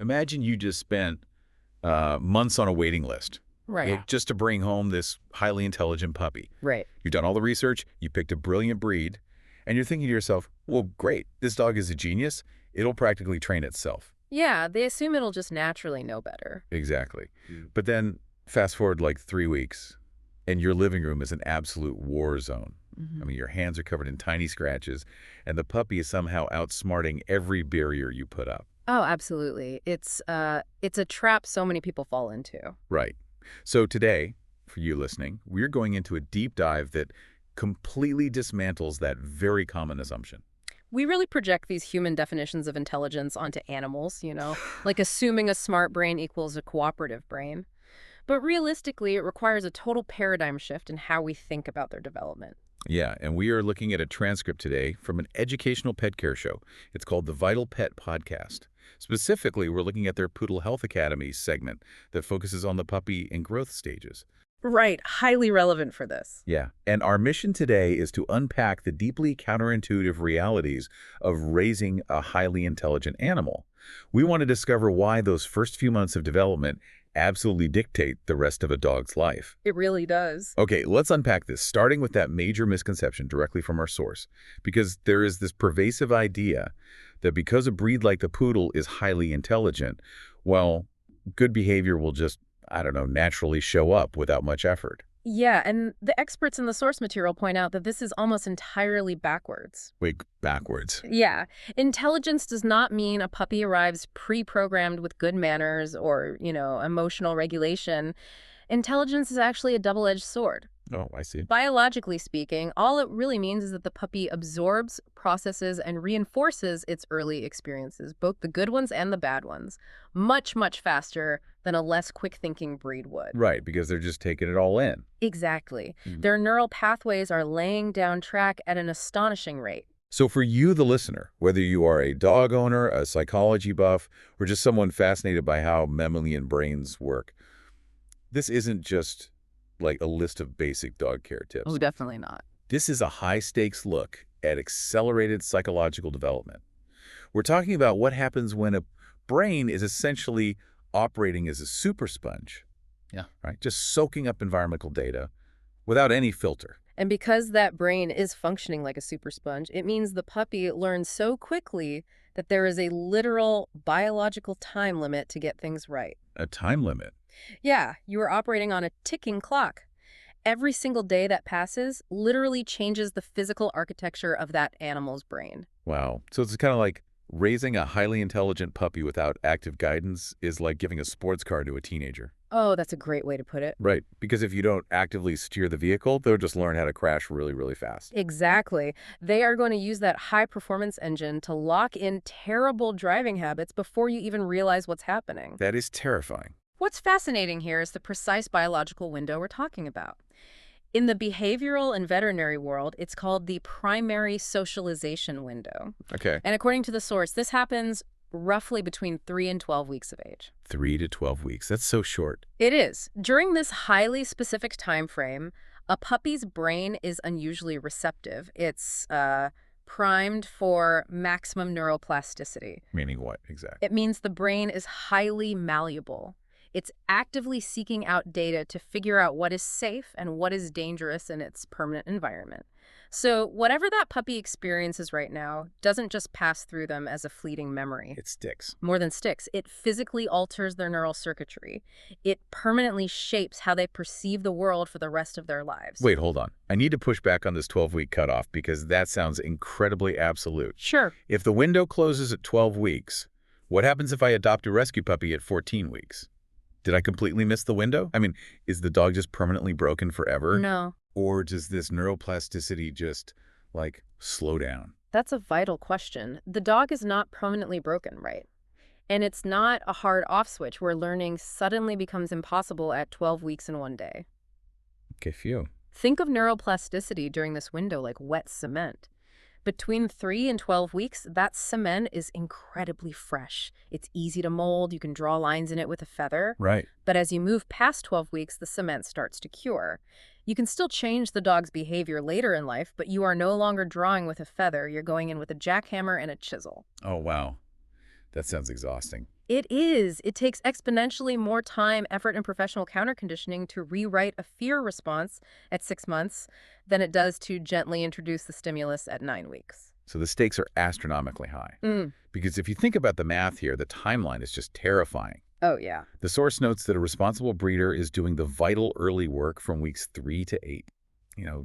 Imagine you just spent months on a waiting list. Right. Okay, just to bring home this highly intelligent puppy. Right. You've done all the research, you picked a brilliant breed, and you're thinking to yourself, well, great, this dog is a genius. It'll practically train itself. Yeah, they assume it'll just naturally know better. Exactly. But then fast forward like 3 weeks, and your living room is an absolute war zone. I mean, your hands are covered in tiny scratches, and the puppy is somehow outsmarting every barrier you put up. Oh, absolutely. It's a trap so many people fall into. Right. So today, for you listening, we're going into a deep dive that completely dismantles that very common assumption. We really project these human definitions of intelligence onto animals, like assuming a smart brain equals a cooperative brain. But realistically, it requires a total paradigm shift in how we think about their development. Yeah, and we are looking at a transcript today from an educational pet care show. It's called the Vital Pet Podcast. Specifically, we're looking at their Poodle Health Academy segment that focuses on the puppy and growth stages. Right, highly relevant for this. Yeah, and our mission today is to unpack the deeply counterintuitive realities of raising a highly intelligent animal. We want to discover why those first few months of development absolutely dictate the rest of a dog's life. It really does. Okay, let's unpack this, starting with that major misconception directly from our source, because there is this pervasive idea that because a breed like the poodle is highly intelligent, well, good behavior will just, I don't know, naturally show up without much effort. Yeah, and the experts in the source material point out that this is almost entirely backwards. Wait, backwards. Yeah. Intelligence does not mean a puppy arrives pre-programmed with good manners or, emotional regulation. Intelligence is actually a double-edged sword. Oh, I see. Biologically speaking, all it really means is that the puppy absorbs, processes, and reinforces its early experiences, both the good ones and the bad ones, much, much faster than a less quick-thinking breed would. Right, because they're just taking it all in. Exactly. Their neural pathways are laying down track at an astonishing rate. So for you, the listener, whether you are a dog owner, a psychology buff, or just someone fascinated by how mammalian brains work, this isn't just like a list of basic dog care tips. Oh, definitely not. This is a high-stakes look at accelerated psychological development. We're talking about what happens when a brain is essentially operating as a super sponge. Yeah. Right? Just soaking up environmental data without any filter. And because that brain is functioning like a super sponge, it means the puppy learns so quickly that there is a literal biological time limit to get things right. A time limit. Yeah, you are operating on a ticking clock. Every single day that passes literally changes the physical architecture of that animal's brain. Wow. So it's kind of like raising a highly intelligent puppy without active guidance is like giving a sports car to a teenager. Oh, that's a great way to put it. Right. Because if you don't actively steer the vehicle, they'll just learn how to crash really, really fast. Exactly. They are going to use that high-performance engine to lock in terrible driving habits before you even realize what's happening. That is terrifying. What's fascinating here is the precise biological window we're talking about. In the behavioral and veterinary world, it's called the primary socialization window. Okay. And according to the source, this happens roughly between 3 and 12 weeks of age. 3 to 12 weeks. That's so short. It is. During this highly specific time frame, a puppy's brain is unusually receptive. It's primed for maximum neuroplasticity. Meaning what exactly? It means the brain is highly malleable. It's actively seeking out data to figure out what is safe and what is dangerous in its permanent environment. So whatever that puppy experiences right now doesn't just pass through them as a fleeting memory. It sticks. More than sticks. It physically alters their neural circuitry. It permanently shapes how they perceive the world for the rest of their lives. Wait, hold on. I need to push back on this 12-week cutoff because that sounds incredibly absolute. Sure. If the window closes at 12 weeks, what happens if I adopt a rescue puppy at 14 weeks? Did I completely miss the window? I mean, is the dog just permanently broken forever? No. Or does this neuroplasticity just, like, slow down? That's a vital question. The dog is not permanently broken, right? And it's not a hard off switch where learning suddenly becomes impossible at 12 weeks and 1 day. Okay, phew. Think of neuroplasticity during this window like wet cement. Between 3 and 12 weeks, that cement is incredibly fresh. It's easy to mold. You can draw lines in it with a feather. Right. But as you move past 12 weeks, the cement starts to cure. You can still change the dog's behavior later in life, but you are no longer drawing with a feather. You're going in with a jackhammer and a chisel. Oh, wow. That sounds exhausting. It is. It takes exponentially more time, effort, and professional counter conditioning to rewrite a fear response at 6 months than it does to gently introduce the stimulus at 9 weeks. So the stakes are astronomically high. Mm. Because if you think about the math here, the timeline is just terrifying. Oh, yeah. The source notes that a responsible breeder is doing the vital early work from weeks 3 to 8.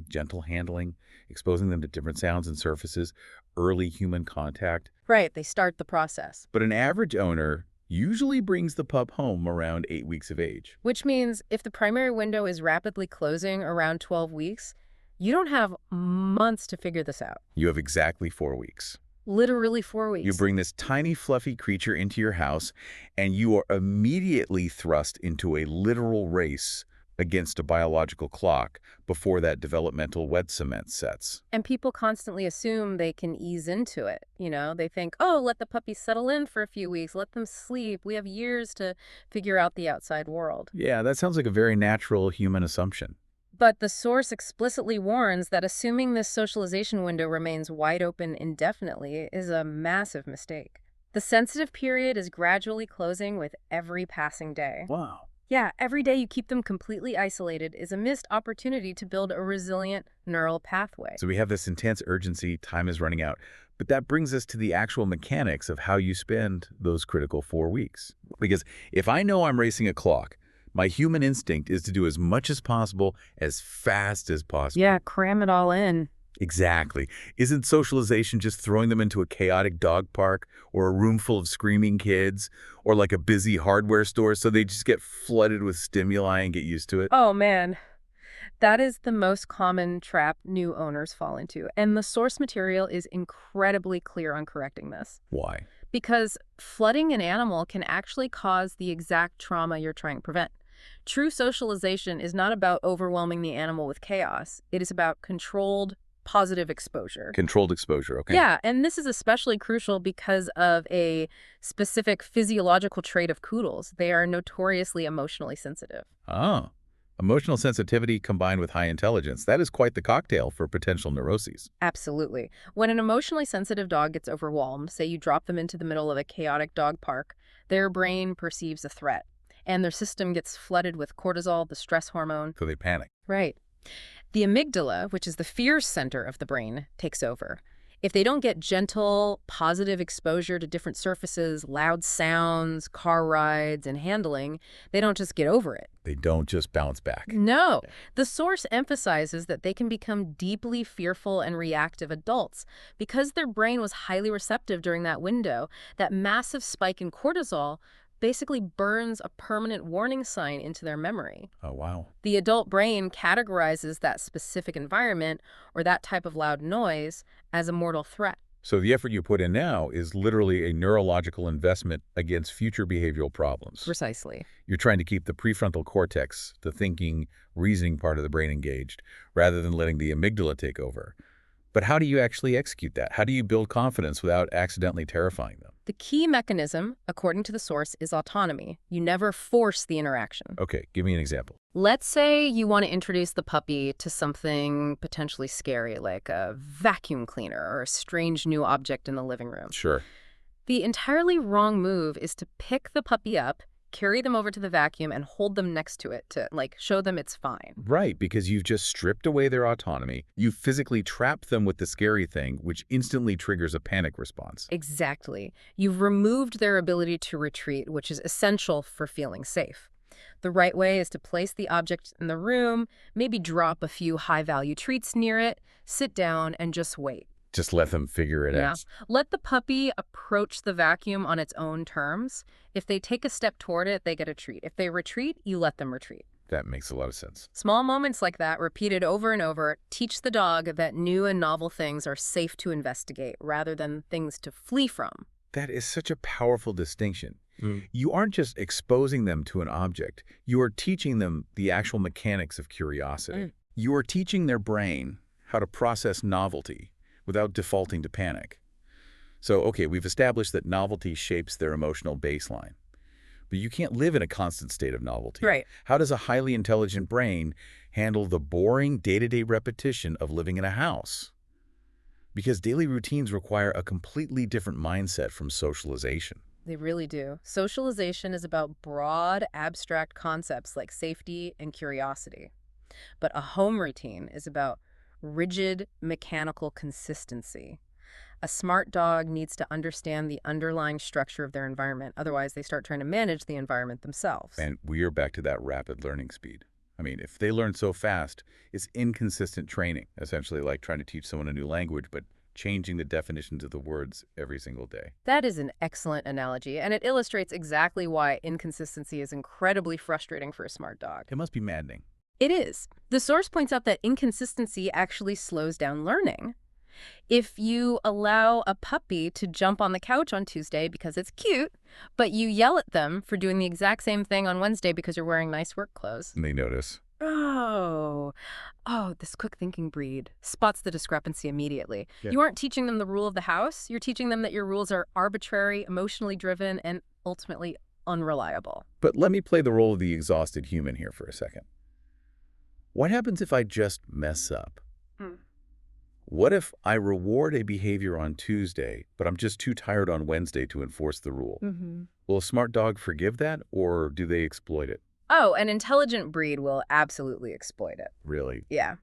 Gentle handling, exposing them to different sounds and surfaces, early human contact. Right, they start the process. But an average owner usually brings the pup home around 8 weeks of age. Which means if the primary window is rapidly closing around 12 weeks, you don't have months to figure this out. You have exactly 4 weeks. Literally 4 weeks. You bring this tiny, fluffy creature into your house, and you are immediately thrust into a literal race against a biological clock before that developmental wet cement sets. And people constantly assume they can ease into it. They think, oh, let the puppy settle in for a few weeks, let them sleep. We have years to figure out the outside world. Yeah, that sounds like a very natural human assumption. But the source explicitly warns that assuming this socialization window remains wide open indefinitely is a massive mistake. The sensitive period is gradually closing with every passing day. Wow. Yeah, every day you keep them completely isolated is a missed opportunity to build a resilient neural pathway. So we have this intense urgency, time is running out. But that brings us to the actual mechanics of how you spend those critical 4 weeks. Because if I know I'm racing a clock, my human instinct is to do as much as possible, as fast as possible. Yeah, cram it all in. Exactly. Isn't socialization just throwing them into a chaotic dog park or a room full of screaming kids or like a busy hardware store so they just get flooded with stimuli and get used to it? Oh, man. That is the most common trap new owners fall into. And the source material is incredibly clear on correcting this. Why? Because flooding an animal can actually cause the exact trauma you're trying to prevent. True socialization is not about overwhelming the animal with chaos. It is about controlled, positive exposure. Controlled exposure, okay. Yeah, and this is especially crucial because of a specific physiological trait of poodles. They are notoriously emotionally sensitive. Oh, emotional sensitivity combined with high intelligence. That is quite the cocktail for potential neuroses. Absolutely. When an emotionally sensitive dog gets overwhelmed, say you drop them into the middle of a chaotic dog park, their brain perceives a threat, and their system gets flooded with cortisol, the stress hormone. So they panic. Right. The amygdala, which is the fear center of the brain, takes over. If they don't get gentle, positive exposure to different surfaces, loud sounds, car rides, and handling, they don't just get over it. They don't just bounce back. No. The source emphasizes that they can become deeply fearful and reactive adults. Because their brain was highly receptive during that window, that massive spike in cortisol basically burns a permanent warning sign into their memory. Oh, wow. The adult brain categorizes that specific environment or that type of loud noise as a mortal threat. So the effort you put in now is literally a neurological investment against future behavioral problems. Precisely. You're trying to keep the prefrontal cortex, the thinking, reasoning part of the brain engaged, rather than letting the amygdala take over. But how do you actually execute that? How do you build confidence without accidentally terrifying them? The key mechanism, according to the source, is autonomy. You never force the interaction. Okay, give me an example. Let's say you want to introduce the puppy to something potentially scary, like a vacuum cleaner or a strange new object in the living room. Sure. The entirely wrong move is to pick the puppy up, carry them over to the vacuum, and hold them next to it to, show them it's fine. Right, because you've just stripped away their autonomy. You physically trapped them with the scary thing, which instantly triggers a panic response. Exactly. You've removed their ability to retreat, which is essential for feeling safe. The right way is to place the object in the room, maybe drop a few high-value treats near it, sit down, and just wait. Just let them figure it out. Let the puppy approach the vacuum on its own terms. If they take a step toward it, they get a treat. If they retreat, you let them retreat. That makes a lot of sense. Small moments like that, repeated over and over, teach the dog that new and novel things are safe to investigate rather than things to flee from. That is such a powerful distinction. You aren't just exposing them to an object. You are teaching them the actual mechanics of curiosity. You are teaching their brain how to process novelty without defaulting to panic. So, okay, we've established that novelty shapes their emotional baseline. But you can't live in a constant state of novelty. Right. How does a highly intelligent brain handle the boring day-to-day repetition of living in a house? Because daily routines require a completely different mindset from socialization. They really do. Socialization is about broad, abstract concepts like safety and curiosity. But a home routine is about rigid, mechanical consistency. A smart dog needs to understand the underlying structure of their environment. Otherwise, they start trying to manage the environment themselves. And we are back to that rapid learning speed. I mean, if they learn so fast, it's inconsistent training, essentially like trying to teach someone a new language, but changing the definitions of the words every single day. That is an excellent analogy, and it illustrates exactly why inconsistency is incredibly frustrating for a smart dog. It must be maddening. It is. The source points out that inconsistency actually slows down learning. If you allow a puppy to jump on the couch on Tuesday because it's cute, but you yell at them for doing the exact same thing on Wednesday because you're wearing nice work clothes. And they notice. Oh, this quick thinking breed spots the discrepancy immediately. Yeah. You aren't teaching them the rule of the house. You're teaching them that your rules are arbitrary, emotionally driven, and ultimately unreliable. But let me play the role of the exhausted human here for a second. What happens if I just mess up? What if I reward a behavior on Tuesday, but I'm just too tired on Wednesday to enforce the rule? Will a smart dog forgive that, or do they exploit it? Oh, an intelligent breed will absolutely exploit it. Really? Yeah.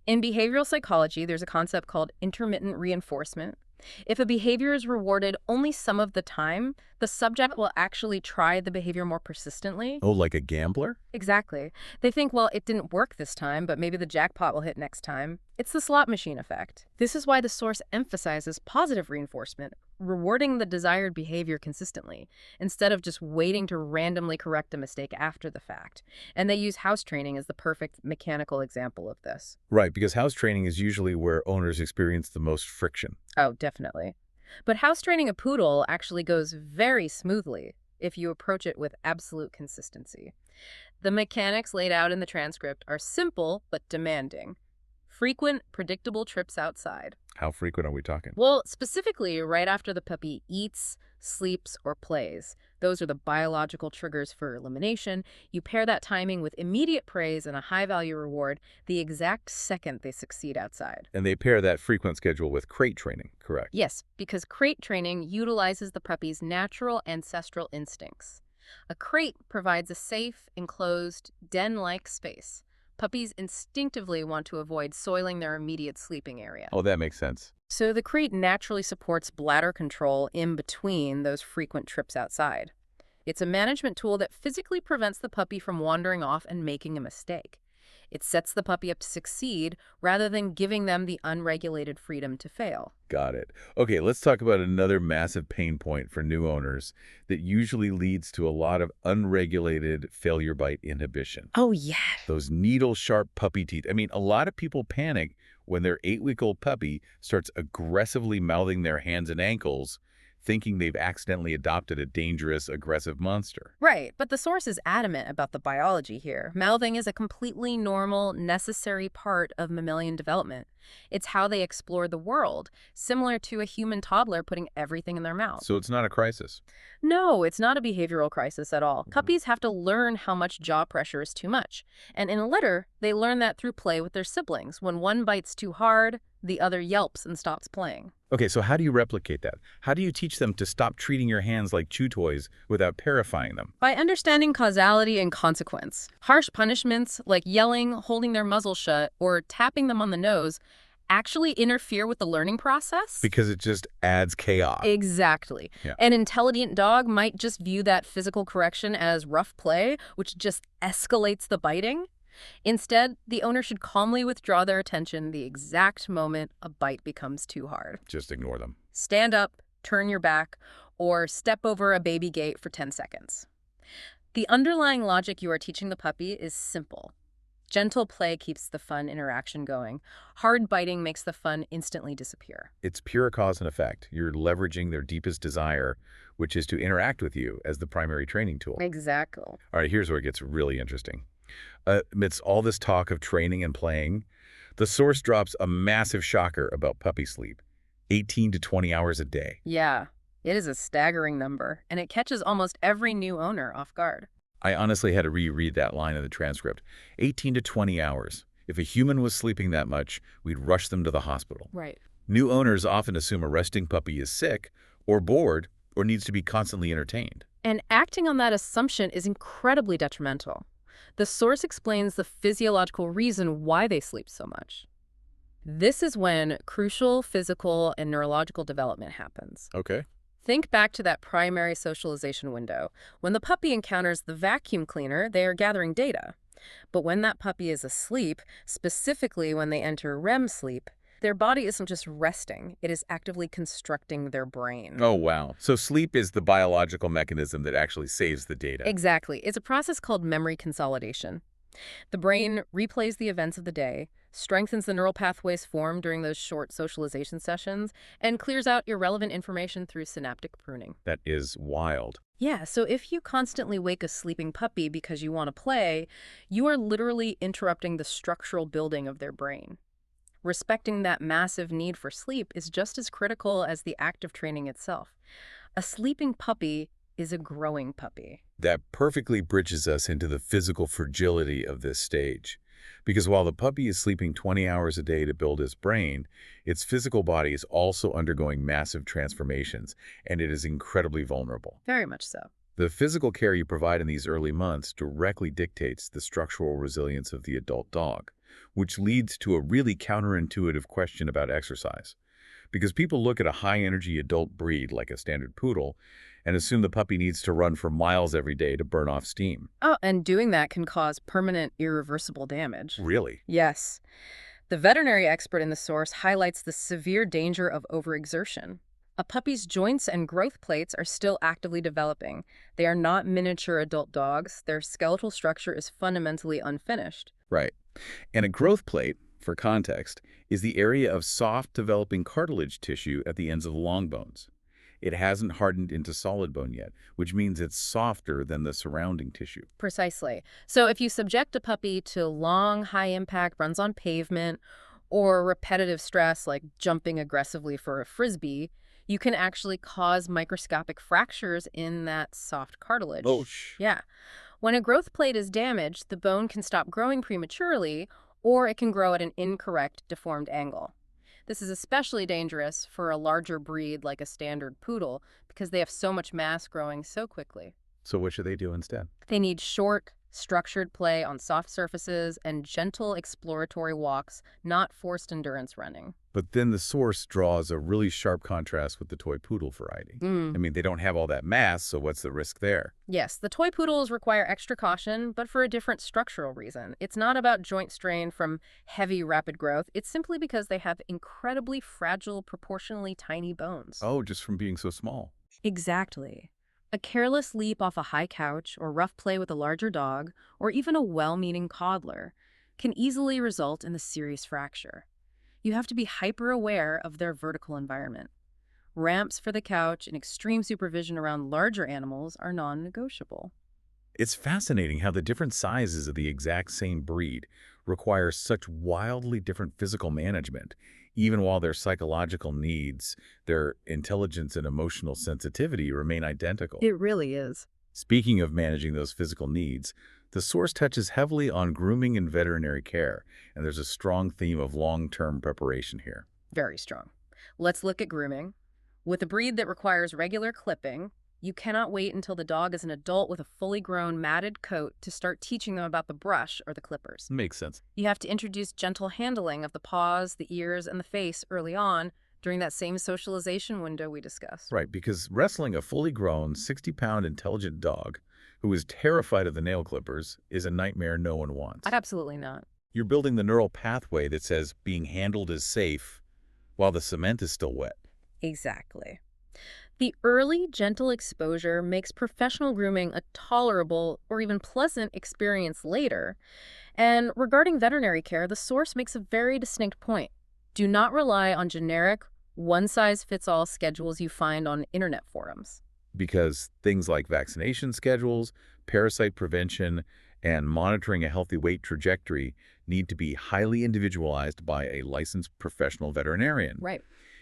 In behavioral psychology, there's a concept called intermittent reinforcement. If a behavior is rewarded only some of the time, the subject will actually try the behavior more persistently. Oh, like a gambler? Exactly. They think, well, it didn't work this time, but maybe the jackpot will hit next time. It's the slot machine effect. This is why the source emphasizes positive reinforcement, rewarding the desired behavior consistently, instead of just waiting to randomly correct a mistake after the fact. And they use house training as the perfect mechanical example of this. Right, because house training is usually where owners experience the most friction. Oh, definitely. But house training a poodle actually goes very smoothly if you approach it with absolute consistency. The mechanics laid out in the transcript are simple but demanding. Frequent, predictable trips outside. How frequent are we talking? Well, specifically right after the puppy eats, sleeps, or plays. Those are the biological triggers for elimination. You pair that timing with immediate praise and a high-value reward the exact second they succeed outside. And they pair that frequent schedule with crate training, correct? Yes, because crate training utilizes the puppy's natural ancestral instincts. A crate provides a safe, enclosed, den-like space. Puppies instinctively want to avoid soiling their immediate sleeping area. Oh, that makes sense. So the crate naturally supports bladder control in between those frequent trips outside. It's a management tool that physically prevents the puppy from wandering off and making a mistake. It sets the puppy up to succeed rather than giving them the unregulated freedom to fail. Got it. Okay, let's talk about another massive pain point for new owners that usually leads to a lot of unregulated failure bite inhibition. Oh, yeah. Those needle-sharp puppy teeth. I mean, a lot of people panic when their 8-week-old puppy starts aggressively mouthing their hands and ankles, thinking they've accidentally adopted a dangerous, aggressive monster. Right, but the source is adamant about the biology here. Mouthing is a completely normal, necessary part of mammalian development. It's how they explore the world, similar to a human toddler putting everything in their mouth. So it's not a crisis. No, it's not a behavioral crisis at all. Puppies have to learn how much jaw pressure is too much. And in a litter, they learn that through play with their siblings. When one bites too hard, the other yelps and stops playing. Okay, so how do you replicate that? How do you teach them to stop treating your hands like chew toys without terrifying them? By understanding causality and consequence. Harsh punishments like yelling, holding their muzzle shut, or tapping them on the nose actually interfere with the learning process. Because it just adds chaos. Exactly. Yeah. An intelligent dog might just view that physical correction as rough play, which just escalates the biting. Instead, the owner should calmly withdraw their attention the exact moment a bite becomes too hard. Just ignore them. Stand up, turn your back, or step over a baby gate for 10 seconds. The underlying logic you are teaching the puppy is simple. Gentle play keeps the fun interaction going. Hard biting makes the fun instantly disappear. It's pure cause and effect. You're leveraging their deepest desire, which is to interact with you as the primary training tool. Exactly. All right, here's where it gets really interesting. Amidst all this talk of training and playing, the source drops a massive shocker about puppy sleep, 18 to 20 hours a day. Yeah, it is a staggering number, and it catches almost every new owner off guard. I honestly had to reread that line in the transcript. 18 to 20 hours. If a human was sleeping that much, we'd rush them to the hospital. Right. New owners often assume a resting puppy is sick or bored or needs to be constantly entertained. And acting on that assumption is incredibly detrimental. The source explains the physiological reason why they sleep so much. This is when crucial physical and neurological development happens. Okay. Think back to that primary socialization window. When the puppy encounters the vacuum cleaner, they are gathering data. But when that puppy is asleep, specifically when they enter REM sleep, their body isn't just resting, it is actively constructing their brain. Oh, wow. So sleep is the biological mechanism that actually saves the data. Exactly. It's a process called memory consolidation. The brain replays the events of the day, strengthens the neural pathways formed during those short socialization sessions, and clears out irrelevant information through synaptic pruning. That is wild. Yeah, so if you constantly wake a sleeping puppy because you want to play, you are literally interrupting the structural building of their brain. Respecting that massive need for sleep is just as critical as the act of training itself. A sleeping puppy is a growing puppy. That perfectly bridges us into the physical fragility of this stage. Because while the puppy is sleeping 20 hours a day to build its brain, its physical body is also undergoing massive transformations, and it is incredibly vulnerable. Very much so. The physical care you provide in these early months directly dictates the structural resilience of the adult dog, which leads to a really counterintuitive question about exercise. Because people look at a high-energy adult breed like a standard poodle and assume the puppy needs to run for miles every day to burn off steam. Oh, and doing that can cause permanent, irreversible damage. Really? Yes. The veterinary expert in the source highlights the severe danger of overexertion. A puppy's joints and growth plates are still actively developing. They are not miniature adult dogs. Their skeletal structure is fundamentally unfinished. Right. And a growth plate, for context, is the area of soft developing cartilage tissue at the ends of the long bones. It hasn't hardened into solid bone yet, which means it's softer than the surrounding tissue. Precisely. So if you subject a puppy to long, high-impact runs on pavement or repetitive stress like jumping aggressively for a frisbee, you can actually cause microscopic fractures in that soft cartilage. Oh, Yeah. When a growth plate is damaged, the bone can stop growing prematurely, or it can grow at an incorrect, deformed angle. This is especially dangerous for a larger breed like a standard poodle because they have so much mass growing so quickly. So what should they do instead? They need short, structured play on soft surfaces and gentle exploratory walks, not forced endurance running. But then the source draws a really sharp contrast with the toy poodle variety. I mean, they don't have all that mass, so what's the risk there? Yes, the toy poodles require extra caution, but for a different structural reason. It's not about joint strain from heavy, rapid growth. It's simply because they have incredibly fragile, proportionally tiny bones. Oh, just from being so small. Exactly. A careless leap off a high couch or rough play with a larger dog, or even a well-meaning toddler, can easily result in a serious fracture. You have to be hyper-aware of their vertical environment. Ramps for the couch and extreme supervision around larger animals are non-negotiable. It's fascinating how the different sizes of the exact same breed require such wildly different physical management, even while their psychological needs, their intelligence and emotional sensitivity remain identical. It really is. Speaking of managing those physical needs, the source touches heavily on grooming and veterinary care, and there's a strong theme of long-term preparation here. Very strong. Let's look at grooming. With a breed that requires regular clipping, you cannot wait until the dog is an adult with a fully grown matted coat to start teaching them about the brush or the clippers. Makes sense. You have to introduce gentle handling of the paws, the ears, and the face early on during that same socialization window we discussed. Right, because wrestling a fully grown, 60-pound intelligent dog who is terrified of the nail clippers is a nightmare no one wants. Absolutely not. You're building the neural pathway that says being handled is safe while the cement is still wet. Exactly. The early, gentle exposure makes professional grooming a tolerable or even pleasant experience later. And regarding veterinary care, the source makes a very distinct point. Do not rely on generic, one-size-fits-all schedules you find on internet forums. Because things like vaccination schedules, parasite prevention, and monitoring a healthy weight trajectory need to be highly individualized by a licensed professional veterinarian. Right.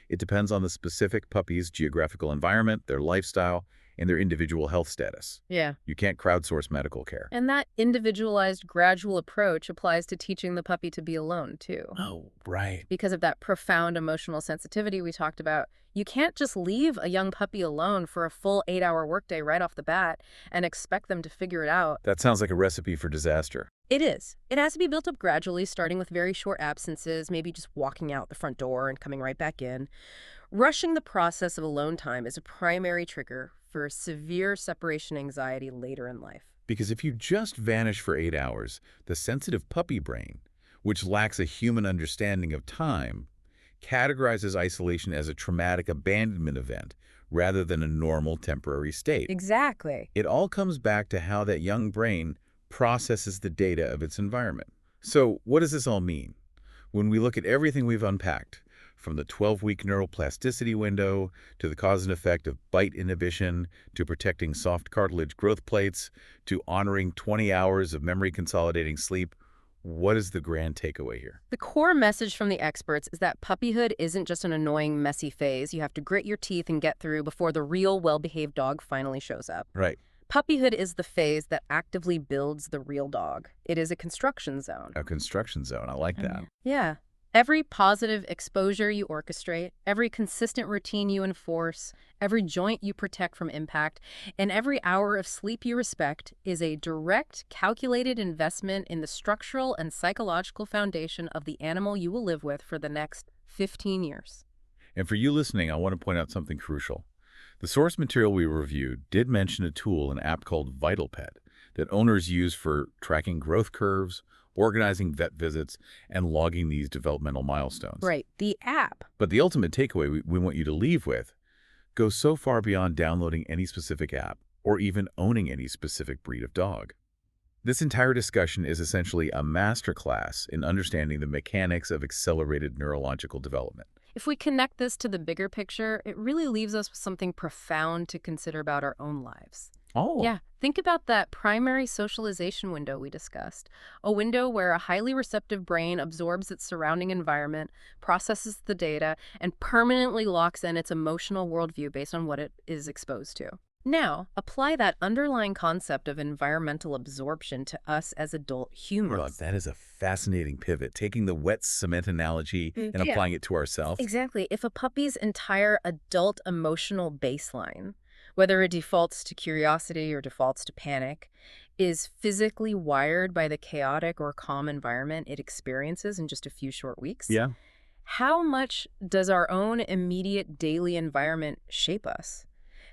It depends on the specific puppy's geographical environment, their lifestyle, and their individual health status. Yeah. You can't crowdsource medical care. And that individualized, gradual approach applies to teaching the puppy to be alone, too. Oh, right. Because of that profound emotional sensitivity we talked about, you can't just leave a young puppy alone for a full 8-hour workday right off the bat and expect them to figure it out. That sounds like a recipe for disaster. It is. It has to be built up gradually, starting with very short absences, maybe just walking out the front door and coming right back in. Rushing the process of alone time is a primary trigger for severe separation anxiety later in life. Because if you just vanish for 8 hours, the sensitive puppy brain, which lacks a human understanding of time, categorizes isolation as a traumatic abandonment event rather than a normal temporary state. Exactly. It all comes back to how that young brain processes the data of its environment. So what does this all mean? When we look at everything we've unpacked, from the 12-week neuroplasticity window to the cause and effect of bite inhibition to protecting soft cartilage growth plates to honoring 20 hours of memory consolidating sleep, what is the grand takeaway here? The core message from the experts is that puppyhood isn't just an annoying, messy phase you have to grit your teeth and get through before the real, well-behaved dog finally shows up. Right. Puppyhood is the phase that actively builds the real dog. It is a construction zone. A construction zone. I like that. Yeah. Every positive exposure you orchestrate, every consistent routine you enforce, every joint you protect from impact, and every hour of sleep you respect is a direct, calculated investment in the structural and psychological foundation of the animal you will live with for the next 15 years. And for you listening, I want to point out something crucial. The source material we reviewed did mention a tool, an app called VitalPet, that owners use for tracking growth curves, organizing vet visits, and logging these developmental milestones. Right, the app. But the ultimate takeaway we want you to leave with goes so far beyond downloading any specific app or even owning any specific breed of dog. This entire discussion is essentially a masterclass in understanding the mechanics of accelerated neurological development. If we connect this to the bigger picture, it really leaves us with something profound to consider about our own lives. Oh. Yeah, think about that primary socialization window we discussed. A window where a highly receptive brain absorbs its surrounding environment, processes the data, and permanently locks in its emotional worldview based on what it is exposed to. Now, apply that underlying concept of environmental absorption to us as adult humans. Well, that is a fascinating pivot, taking the wet cement analogy and applying it to ourselves. Exactly. If a puppy's entire adult emotional baseline, whether it defaults to curiosity or defaults to panic, is physically wired by the chaotic or calm environment it experiences in just a few short weeks, Yeah. how much does our own immediate daily environment shape us?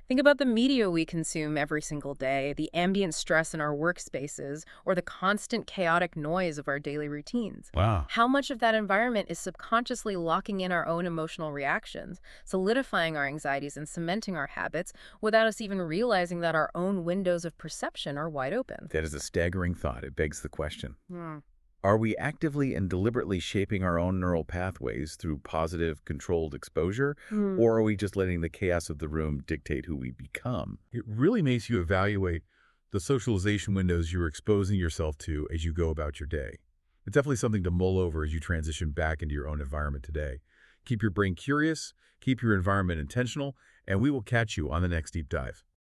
Think about the media we consume every single day, the ambient stress in our workspaces, or the constant chaotic noise of our daily routines. Wow. How much of that environment is subconsciously locking in our own emotional reactions, solidifying our anxieties and cementing our habits without us even realizing that our own windows of perception are wide open? That is a staggering thought. It begs the question. Are we actively and deliberately shaping our own neural pathways through positive, controlled exposure, or are we just letting the chaos of the room dictate who we become? It really makes you evaluate the socialization windows you're exposing yourself to as you go about your day. It's definitely something to mull over as you transition back into your own environment today. Keep your brain curious, keep your environment intentional, and we will catch you on the next deep dive.